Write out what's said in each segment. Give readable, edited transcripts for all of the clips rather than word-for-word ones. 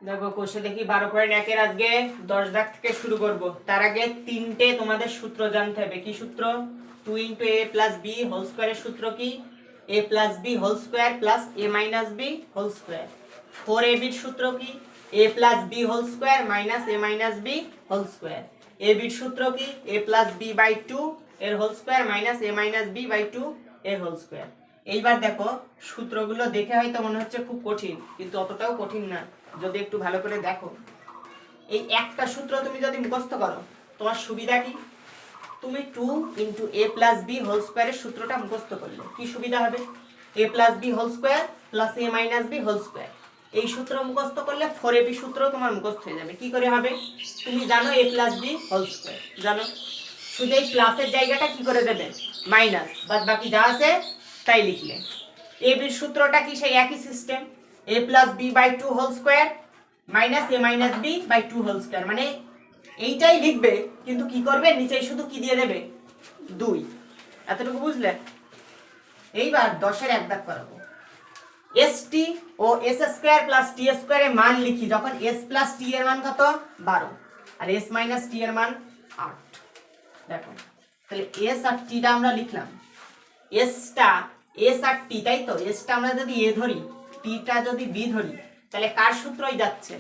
দেখো কোষে দেখি 12.1 আজকে 10 দাগ থেকে শুরু করব। তার আগে তিনটে তোমাদের সূত্র জানতে হবে। কি সূত্র? 2 × a + b হোল স্কয়ারের সূত্র কি? a + b whole square plus a - b whole square. 4ab এর সূত্র কি? a + b whole square minus a - b whole square. ab এর সূত্র কি? a + b/2 এর whole square minus a - b/2 এর হোল স্কয়ার। এইবার দেখো সূত্রগুলো দেখে হয়তো মনে হচ্ছে খুব কঠিন, কিন্তু অতটাও কঠিন না যদি একটু ভালো করে দেখো। এই একটা সূত্র তুমি যদি মুখস্থ করো তোমার সুবিধা কি? তুমি 2 × a + b হোল স্কয়ারের সূত্রটা মুখস্থ করলে কি সুবিধা হবে? a + b whole square plus a - b whole square. এই সূত্র মুখস্থ করলে 4ab সূত্র তোমার মুখস্থ হয়ে যাবে। কি করে হবে? তুমি জানো a + b হোল স্কয়ার জানো, শুধু এই প্লাসের জায়গাটা কি করে দেবে? মাইনাস, বাদ বাকি যা আছে তাই লিখলে। ab এর সূত্রটা কি? সেই একই system, a + b/2 whole square minus a - b/2 whole square. মানে এইটাই লিখবে, কিন্তু কি করবে? নিচেই শুধু কি দিয়ে দেবে? 2। এতটুকু বুঝলে? এইবার 10 এর এক দাগ করাবো। st ও s² + t² এর মান লিখি যখন s + t এর মান কত? 12 আর s - t এর মান 8। দেখো তাহলে s আর t টা আমরা লিখলাম। s আর t, তাই তো? s টা আমরা যদি a ধরি, t টা যদি b ধরি, তাহলে কার সূত্রই যাচ্ছে?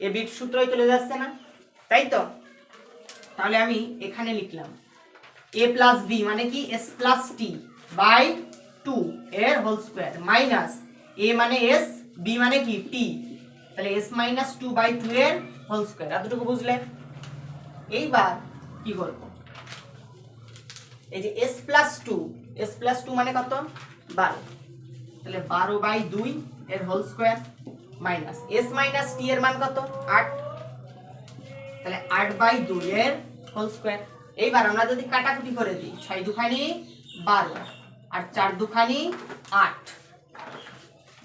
a b এর সূত্রই চলে যাচ্ছে না, তাই তো? তাহলে আমি এখানে লিখলাম a + b মানে কি? s + t/2 এর হোল স্কয়ার মাইনাস a মানে s, b মানে কি? t, তাহলে s - 2/2 এর হোল স্কয়ার। এতটুকু বুঝলে? এইবার কি করব? এই যে s + 2 মানে কত? 12, তাহলে 12/2 এর whole square minus s - t এর মান কত? 8, তাহলে 8/2 এর হোল স্কয়ার। এইবার আমরা যদি কাটাকুটি করে দিই, 6 দুখানি 12 আর 4 দুখানি 8,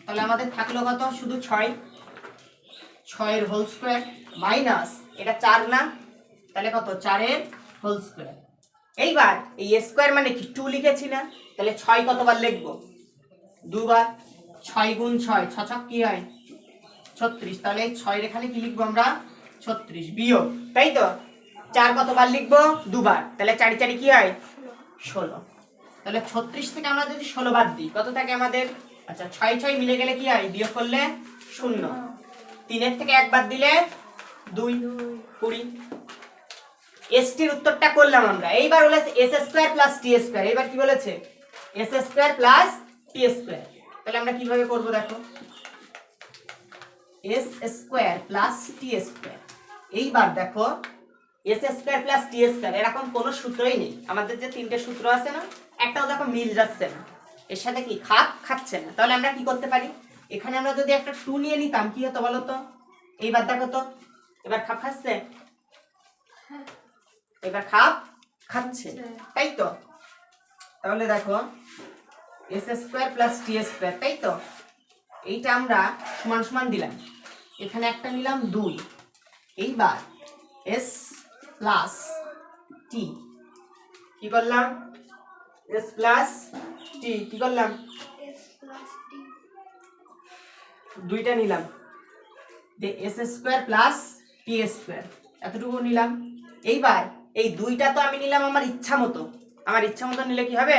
তাহলে আমাদের থাকলো কত? শুধু 6 এর হোল স্কয়ার মাইনাস এটা 4 না, তাহলে কত? 4 এর হোল স্কয়ার। এইবার এই স্কয়ার মানে কি? 2 লিখেছি না, তাহলে 6 কতবার লিখবো? দুবার। 6 × 6 6 ছক কি হয়? 36, তাহলে 6 এর এখানে কি লিখবো আমরা? 36 বিয়োগ, তাই তো? 4 কতবার লিখবো? দুবার, তাহলে 4 × 4 কি হয়? 16। তাহলে 36 থেকে আমরা যদি 16 বাদ দিই কত থাকে আমাদের? আচ্ছা 6 6 মিলে গেলে কি হয়? বিয়োগ করলে 0, 3 এর থেকে 1 বাদ দিলে 2, 20। st এর উত্তরটা করলাম আমরা। এইবার বলেছে s² + t²। এবার কি বলেছে? s² + t²। তাহলে আমরা কিভাবে করব দেখো, s² + t²। এইবার দেখো s² + t² এরকম কোনো সূত্রই নেই। আমাদের যে তিনটে সূত্র আছে না, একটাও দেখো মিল যাচ্ছে না, এর সাথে কি খাপ খাচ্ছে না। তাহলে আমরা কি করতে পারি? এখানে আমরা যদি একটা 2 নিয়ে নিতাম কি হতো বলো তো? এইবার দেখো তো, এবার খাপ খাচ্ছে? এবার খাপ খাচ্ছে, তাই তো? তাহলে দেখো s² + t², তাই তো? এইটা আমরা সমান সমান দিলাম, এখানে একটা নিলাম 2। এইবার s + t কি করলাম? s + t কি করলাম? দুইটা নিলাম, যে s² + t², এতটুকু নিলাম। এইবার এই দুইটা তো আমি নিলাম আমার ইচ্ছা মতো। আমার ইচ্ছা মতো নিলে কি হবে?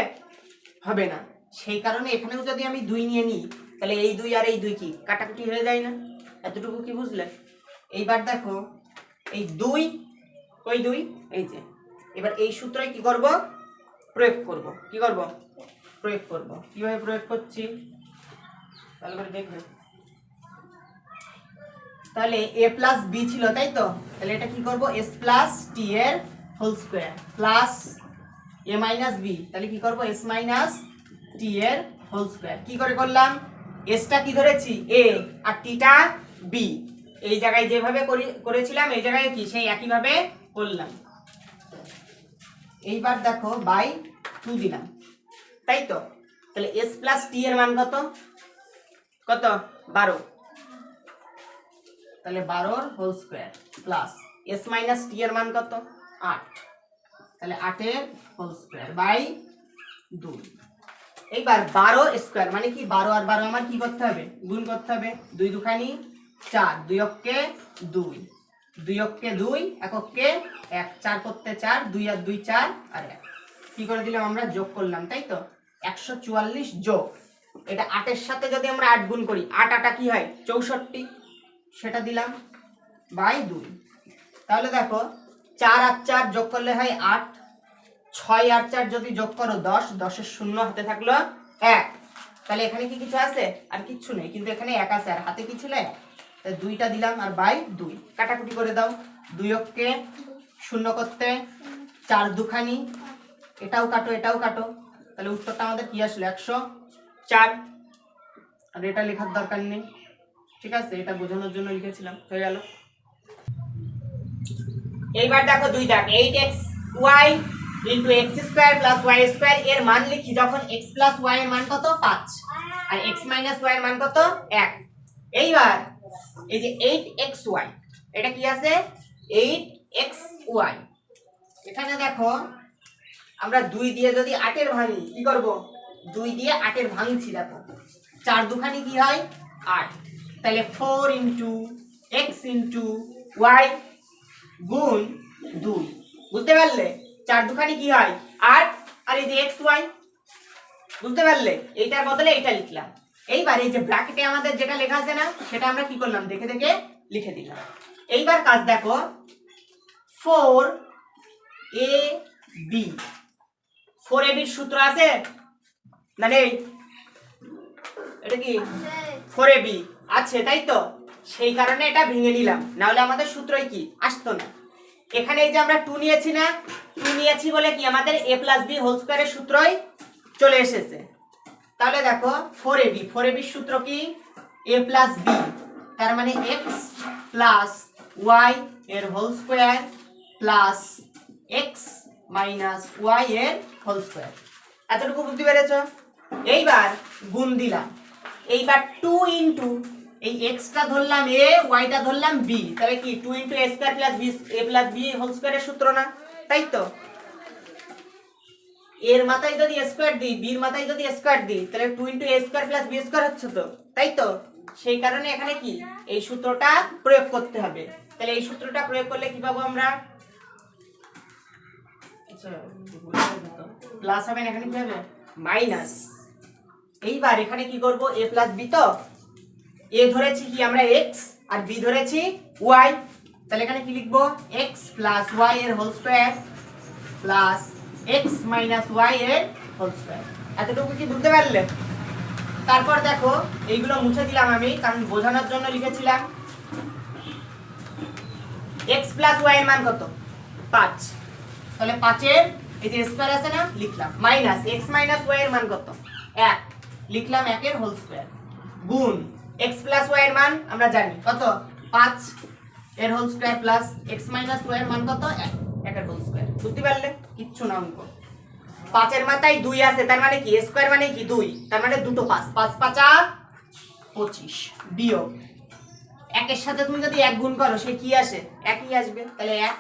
হবে না। সেই কারণে এখানেও যদি আমি 2 নিয়ে নিই, তাহলে এই 2 আর এই 2 কি কাটাকুটি হয়ে যায় না? এতটুকু কি বুঝলে? এইবার দেখো এই 2 কই 2? এই যে। এবার এই সূত্রই কি করব? প্রয়োগ করব। কি করব? প্রয়োগ করব। কিভাবে প্রয়োগ করছি ভালো করে দেখবে। তাহলে a + b ছিল, তাই তো? তাহলে এটা কি করব? s + t এর whole square plus a - b, তাহলে কি করব? s - t এর হোল স্কয়ার। কি করে করলাম? s টা কি ধরেছি? a আর t টা b। এই জায়গায় যেভাবে করেছিলাম এই জায়গায় কি সেই একই ভাবে করলাম। এইবার দেখো বাই 2 দিলাম, তাই তো? তাহলে s + t এর মান কত? কত? 12, তাহলে 12 এর whole square plus s - t এর মান কত? 8, তাহলে 8 এর হোল স্কয়ার বাই 2। এইবার 12 স্কয়ার মানে কি? 12 আর 12 আমার কি করতে হবে? গুণ করতে হবে। 2 দুখানি 4 2 অক্ষে 2 2 অক্ষে 2 এককে 1 4 করতে 4 2 আর 2 4 আর 1 কি করে দিলাম আমরা যোগ করলাম তাই তো 144 যোগ এটা 8 এর সাথে যদি আমরা 8 গুণ করি 8 8 কি হয় 64 সেটা দিলাম বাই 2 তাহলে দেখো 4 আর 4 যোগ করলে হয় 8 6 আর 4 যদি যোগ করো 10 10 এর শূন্য হাতে থাকলো 1 তাহলে এখানে কি কিছু আছে আর কিচ্ছু নেই কিন্তু এখানে 1 আছে আর হাতে কি ছিল তাই 2টা দিলাম আর বাই 2 কাটাকুটি করে দাও 2 অক্ষে শূন্য করতে 4 দুখানি এটাও কাটো তাহলে উত্তরটা আমাদের কি আসলো 104 আর এটা লেখার দরকার নেই ঠিক আছে এটা বোঝানোর জন্য লিখেছিলাম হয়ে গেল এইবার দেখো 2 দাগ 8xy x² + y² এর মান লিখি যখন x + y এর মান কত 5 আর x - y এর মান কত 1 এইবার এই যে 8xy এটা কি আছে 8xy এখানে দেখো আমরা 2 দিয়ে যদি 8 এর ভাঙি কি করব 2 দিয়ে 8 এর ভাঙছি দেখো 4 দুখানি কি হয় 8 তাহলে 4 * x * y গুণ 2 বুঝতে পারলে 4 দুখানি কি হয় 8 আর এই যে xy বুঝতে পারলে এইটার বদলে এইটা লিখলাম এইবার এই যে ব্র্যাকেটে আমাদের যেটা লেখা আছে না সেটা আমরা কি করলাম দেখে দেখে লিখে দিলাম এইবার কাজ দেখো 4ab 4ab এর সূত্র আছে না নেই এটা কি 4ab আছে তাই তো সেই কারণে এটা ভেঙে নিলাম না হলে আমাদের সূত্রই কি আসতো না এখানে এই যে আমরা 2 নিয়েছি না 2 নিয়েছি বলে কি আমাদের a + b হোল স্কয়ারের সূত্রই চলে এসেছে তাহলে দেখো 4ab এর সূত্র কি a + b তার মানে x + y এর whole square plus x - y এর হোল স্কয়ার এতটুকু বুঝতে পেরেছো এইবার গুণ দিলাম এইবার 2 এই x টা ধরলাম a y টা ধরলাম b তাহলে কি 2 * a² + b a + b whole স্কয়ারের সূত্র না তাই তো এর মাথায় যদি স্কয়ার দিই b এর মাথায় যদি স্কয়ার দিই তাহলে 2 * a² + b² হচ্ছে তো তাই তো সেই কারণে এখানে কি এই সূত্রটা প্রয়োগ করতে হবে তাহলে এই সূত্রটা প্রয়োগ করলে কি পাবো আমরা আচ্ছা প্লাস হবে না এখানে কি হবে মাইনাস এইবার এখানে কি করব a + b তো a ধরেছি কি আমরা x আর b ধরেছি y তাহলে এখানে কি লিখব x + y এর whole square plus x - y এর হোল স্কয়ার এতটুকু কি বুঝতে পারলে তারপর দেখো এইগুলো মুছে দিলাম আমি কারণ বোঝানোর জন্য লিখেছিলাম x + y এর মান কত 5 তাহলে 5 এর এই যে স্কয়ার আছে না লিখলাম মাইনাস x - y এর মান কত 1 লিখলাম 1 এর হোল স্কয়ার গুণ x + y এর মান আমরা জানি কত 5 এর whole square plus x - y এর মান কত 1 এর হোল স্কয়ার বুঝতে পারলে কিচ্ছু না অঙ্ক 5 এর মাথায় 2 আছে তার মানে কি স্কয়ার মানে কি 2 তার মানে দুটো 5 5 5 25 বিয়োগ 1 এর সাথে তুমি যদি 1 গুণ করো সে কি আসে একই আসবে তাহলে 1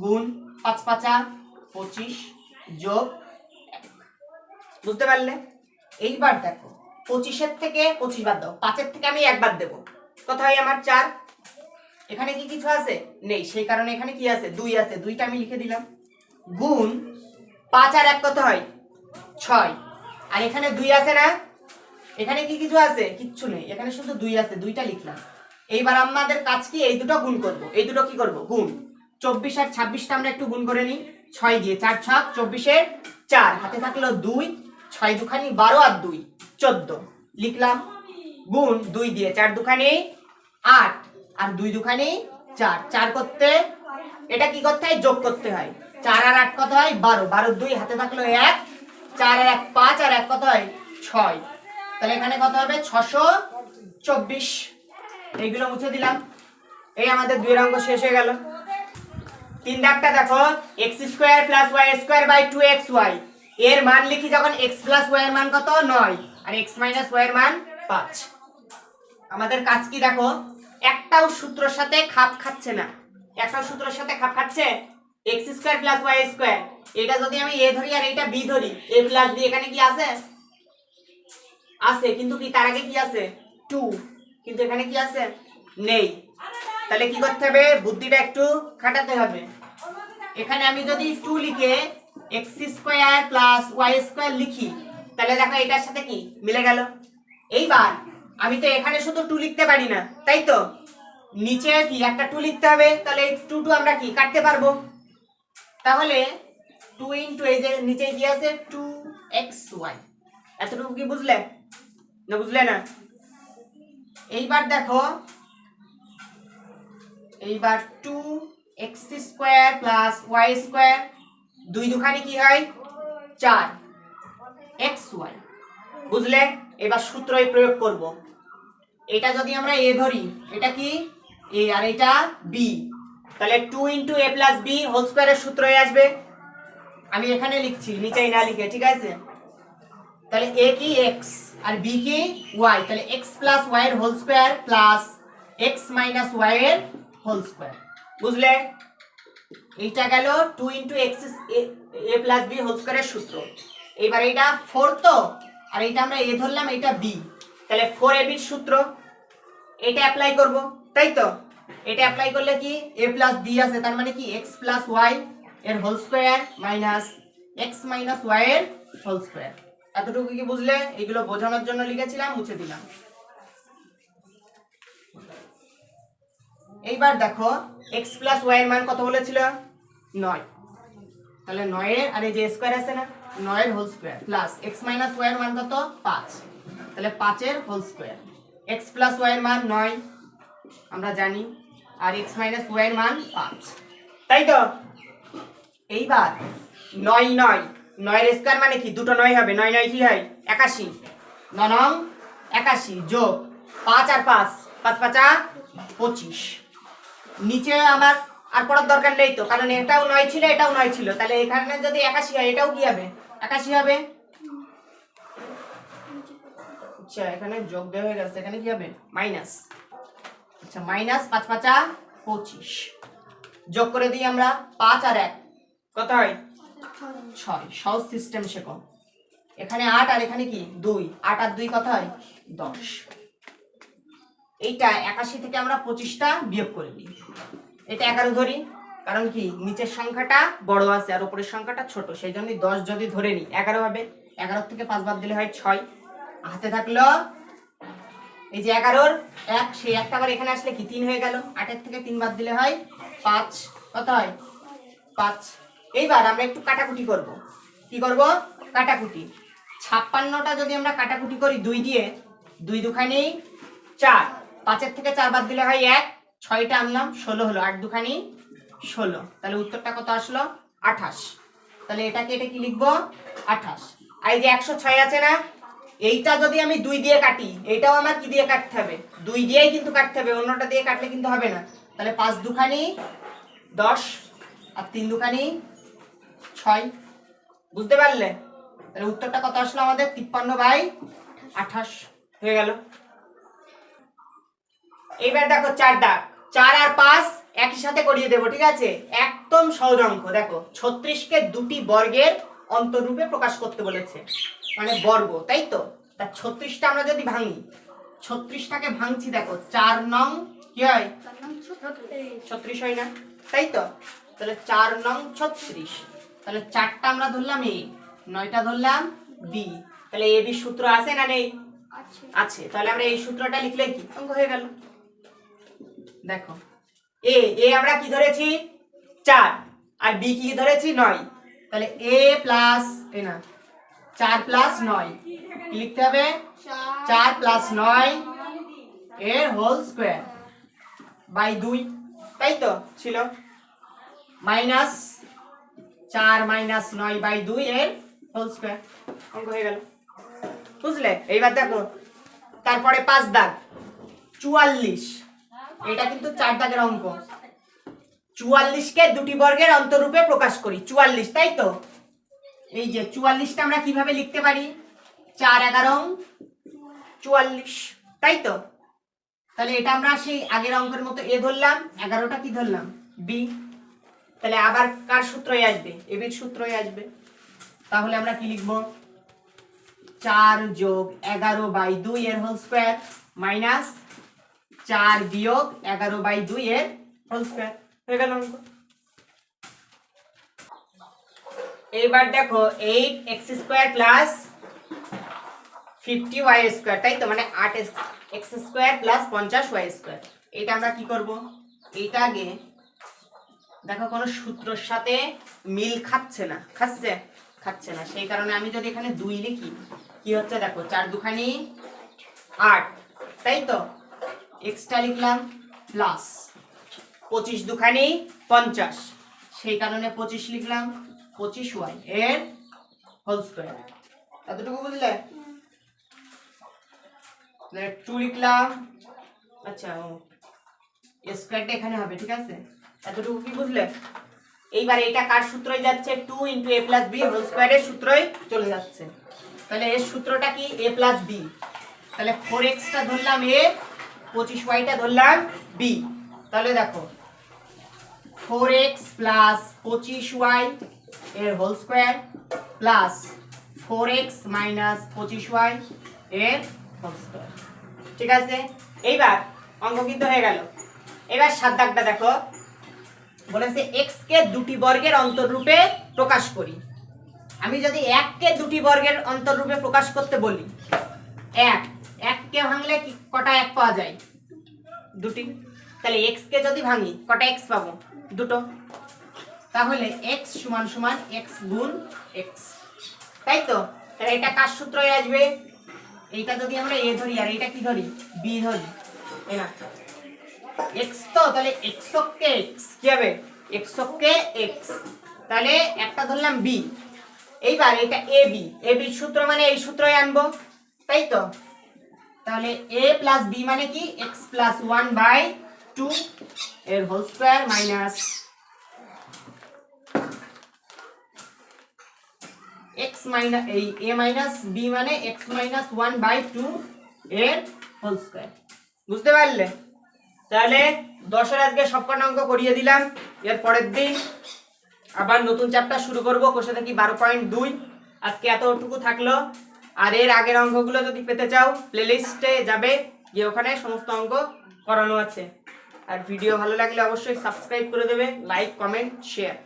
গুণ 5 5 25 যোগ 1 বুঝতে পারলে এইবার দেখো 25 এর থেকে 25 বাদ দাও 5 এর থেকে আমি 1 বাদ দেব কত হয় আমার 4 এখানে কি কিছু আছে নেই সেই কারণে এখানে কি আছে 2 আছে 2টা আমি লিখে দিলাম গুণ 5 আর 1 কত হয় 6 আর এখানে 2 আছে না এখানে কি কিছু আছে কিচ্ছু নেই এখানে শুধু 2 আছে 2টা লিখলাম এইবার আমাদের কাজ কি এই দুটো গুণ করব এই দুটো কি করব গুণ 24 আর 26টা আমরা একটু গুণ করে নিই 6 দিয়ে 4 6 24 এর 4 হাতে থাকলো 2 6 দুখানি 12 আর 2 14 লিখলাম গুণ 2 দিয়ে 4 দুখানি 8 আর 2 দুখানি 4 4 করতে এটা কি করতে হয় যোগ করতে হয় 4 আর 8 কত হয় 12 12 2 হাতে থাকলো 1 4 আর 1 5 আর 1 কত হয় 6 তাহলে এখানে কত হবে 624 এইগুলো মুছে দিলাম এই আমাদের 2 এর অঙ্ক শেষ হয়ে গেল 3 দাগটা দেখো x² + y² / 2xy এর মান লিখি যখন x + y এর মান কত 9 আর x - y এর মান 5 আমাদের কাজ কি দেখো একটাও সূত্রের সাথে খাপ খাচ্ছে না একটাও সূত্রের সাথে খাপ খাচ্ছে x² + y² এটা যদি আমি a ধরি আর এটা b ধরি a + b এখানে কি আছে আছে কিন্তু কি তার আগে কি আছে 2 কিন্তু এখানে কি আছে? নেই। তাহলে কি করতে হবে? বুদ্ধিটা একটু খাটাতে হবে। এখানে আমি যদি 2 লিখে x² প্লাস y² লিখি, তাহলে দেখো এটার সাথে কি মিলে গেল। এইবার আমি তো এখানে শুধু 2 লিখতে পারি না, তাই তো? নিচে কি একটা 2 লিখতে হবে, তাহলে এই 2 আমরা কি কাটতে পারবো। তাহলে 2 ইনটু এই যে নিচে কি আছে 2xy, এতটুকু কি বুঝলে না? বুঝলে না? এইবার দেখো, এইবার 2x² প্লাস y² 2 দুখানি কি হয় 4xy, বুঝলে? এবার সূত্রই প্রয়োগ করব। এটা যদি আমরা a ধরি, এটা কি a আর এটা b, তাহলে 2 into a plus b whole স্কয়ারের সূত্রই আসবে। আমি এখানে লিখছি, নিচেই না লিখে, ঠিক আছে? তাহলে a কি x আর b কি y, তাহলে x প্লাস y এর whole square plus x minus y এর হোল স্কয়ার, বুঝলে? এইটা গেল 2 into x a plus b whole স্কয়ারের সূত্র। এবার এটা 4 তো, আর এটা আমরা a ধরলাম, এটা b, তাহলে 4ab এর সূত্র এটা অ্যাপ্লাই করব, তাই তো? এটা অ্যাপ্লাই করলে কি a প্লাস b আছে, তার মানে কি x প্লাস y এর whole square minus x minus y এর হোল স্কয়ার। এতটুকু কি বুঝলে? এগুলো বোঝানোর জন্য লিখেছিলাম, মুছে দিলাম। এইবার দেখো x প্লাস y এর মান কত বলেছিল? 9। তাহলে 9 এর আর এই যে স্কয়ার আছে না, 9 এর whole square plus x minus y এর মান কত? 5, তাহলে 5 এর whole square. x plus y এর মান 9 আমরা জানি, আর x মাইনাস y এর মান 5, তাই তো? এইবার 9 9 9 এর স্কয়ার মানে কি? দুটো 9 হবে, 9 9 কি হয়? 81, 9 9 81 যোগ 5 আর 5 5 5 25। নিচে আমার আর পড়ার দরকার নেই তো, কারণ এটাও 9 ছিল, এটাও 9 ছিল, তাহলে এখানে যদি 81 হয়, এটাও কি হবে? 81 হবে। আচ্ছা, এখানে যোগ দেওয়া হয়ে গেছে, এখানে কি হবে? মাইনাস। আচ্ছা, মাইনাস 5 5 25 যোগ করে দিই আমরা, 5 আর 1 কত হয়? 6। সহজ সিস্টেম শেখো। এখানে 8 আর এখানে কি 2, 8 আর 2 কত হয়? 10। এইটা 81 থেকে আমরা 25টা বিয়োগ করে নিই। এটা 11 ধরি, কারণ কি নিচের সংখ্যাটা বড় আছে আর উপরের সংখ্যাটা ছোট, সেই জন্য 10 যদি ধরে নিই 11 হবে। 11 থেকে 5 বাদ দিলে হয় 6। হাতে থাকলো এই যে 11 এর 1, সেই একটা আবার এখানে আসলে কি 3 হয়ে গেল। 8 এর থেকে 3 বাদ দিলে হয় 5, কত হয়? 5। এইবার আমরা একটু কাটাকুটি করব। কি করব? কাটাকুটি। 56টা যদি আমরা কাটাকুটি করি 2 দিয়ে, 2 দুখানি 4, 5 এর থেকে 4 বাদ দিলে হয় 1, 6টা আনলাম 16 হলো, 8 দুখানি 16, তাহলে উত্তরটা কত আসলো? 28। তাহলে এটাকে এটা কি লিখবো? 28। আর এই যে 106 আছে না, এইটা যদি আমি 2 দিয়ে কাটি, এটাও আমার কি দিয়ে কাটতে হবে? 2 দিয়েই কিন্তু কাটতে হবে, অন্যটা দিয়ে কাটলে কিন্তু হবে না। তাহলে 5 দুখানি 10 আর 3 দুখানি 6, বুঝতে পারলে? তাহলে উত্তরটা কত আসলো আমাদের? 53/28 হয়ে গেল। এইবার দেখো 4 দাগ, 4 আর 5 একই সাথে করিয়ে দেব, ঠিক আছে? একদম সহজ অঙ্ক। দেখো 36 কে দুটি বর্গের অন্তরূপে প্রকাশ করতে বলেছে, মানে বর্গ, তাই তো? তা 36টা আমরা যদি ভাঙি, 36টাকে ভাঙছি, দেখো 4 নং কি হয়? 36 হয় না, তাই তো? তাহলে 4 নং 36, তাহলে 4টা আমরা ধরলাম a, 9টা ধরলাম b, তাহলে a b সূত্র আছে না নেই? আছে। তাহলে আমরা এই সূত্রটা লিখলে কি অঙ্ক হয়ে গেল। দেখো a আমরা কি ধরেছি? 4, আর b কি ধরেছি? 9, তাহলে a প্লাস এ না 4 প্লাস 9 কি লিখতে হবে? 4 প্লাস 9 এর হোল স্কয়ার বাই 2, তাই তো ছিল, মাইনাস 4 মাইনাস 9 বাই 2 এর হোল স্কয়ার। অঙ্ক হয়ে গেল, বুঝলে? এইবার দেখো তারপরে 5 দাগ, 44, এটা কিন্তু 4 দাগের অঙ্ক। 44 কে দুটি বর্গের অন্তরূপে প্রকাশ করি, 44, তাই তো? এই যে 44টা আমরা কিভাবে লিখতে পারি? 4 11 44, তাই তো? তাহলে এটা আমরা সেই আগের অঙ্কের মতো a ধরলাম, 11টা কি ধরলাম? b, তাহলে আবার কার সূত্রই আসবে? a b এর সূত্রই আসবে। তাহলে আমরা কি লিখব? 4 যোগ 11 বাই 2 এর হোল স্কয়ার মাইনাস 4 বিয়োগ 11/2 এর হোল স্কয়ার হয়ে গেল অঙ্ক। এইবার দেখো 8x² প্লাস 50y², তাই তো, মানে 8x² প্লাস 50y²। এটা আমরা কি করব, এইটা আগে দেখো কোনো সূত্রের সাথে মিল খাচ্ছে না, খাচ্ছে না, সেই কারণে আমি যদি এখানে 2 লিখি কি হচ্ছে দেখো, 4 দুখানি 8, তাই তো, এক্সটা লিখলাম প্লাস 25 দুখানি 50, সেই কারণে 25 লিখলাম, 25y এর হোল স্কয়ার। এতটুকু বুঝলে? 2 লিখলাম, আচ্ছা স্কয়ারটা এখানে হবে, ঠিক আছে, এতটুকু কি বুঝলে? এইবার এটা কার সূত্রই যাচ্ছে, 2 * a + b হোল স্কয়ারের সূত্রই চলে যাচ্ছে। তাহলে এর সূত্রটা কি, a + b, তাহলে 4x টা ধরলাম a, 25y টা ধরলাম b। তাহলে দেখো 4x + 25y এর whole square plus 4x - 25y এর হোল স্কয়ার, ঠিক আছে। এইবার অঙ্ক কিন্তু হয়ে গেল। এবার 7 দাগটা দেখো, বলেছে x কে দুটি বর্গের অন্তররূপে প্রকাশ করি। আমি যদি 1 কে দুটি বর্গের অন্তররূপে প্রকাশ করতে বলি, 1 কে ভাঙলে কি কটা 1 পাওয়া যায়, দুটি। তাহলে x কে যদি ভাঙি কটা x পাবো, দুটো। তাহলে x = x গুণ x, তাই তো। তাহলে এটা কার সূত্রে আসবে, এইটা যদি আমরা a ধরি আর এইটা কি ধরি, b ধরি, এনা x তো, তাহলে x অক্ষে x কি হবে, x অক্ষে x, তাহলে একটা ধরলাম b। এইবার এটা ab, ab এর সূত্র মানে এই সূত্রই আনবো, তাই তো। তাহলে a + b মানে কি, x + 1/2 এর whole square minus x minus এই a - b মানে x - 1/2 এর হোল স্কয়ার। বুঝতে পারলে? তাহলে 10 এর আজকে সবকটা অঙ্ক করিয়ে দিলাম। এর পরের দিন আবার নতুন চ্যাপ্টার শুরু করব, কোষে থাকি 12.2। আজকে এতটুকু থাকলো। আর এর আগের অঙ্কগুলো যদি পেতে চাও প্লেলিস্টে যাবে, গিয়ে ওখানে সমস্ত অঙ্ক করানো আছে। আর ভিডিও ভালো লাগলে অবশ্যই সাবস্ক্রাইব করে দেবে, লাইক, কমেন্ট, শেয়ার।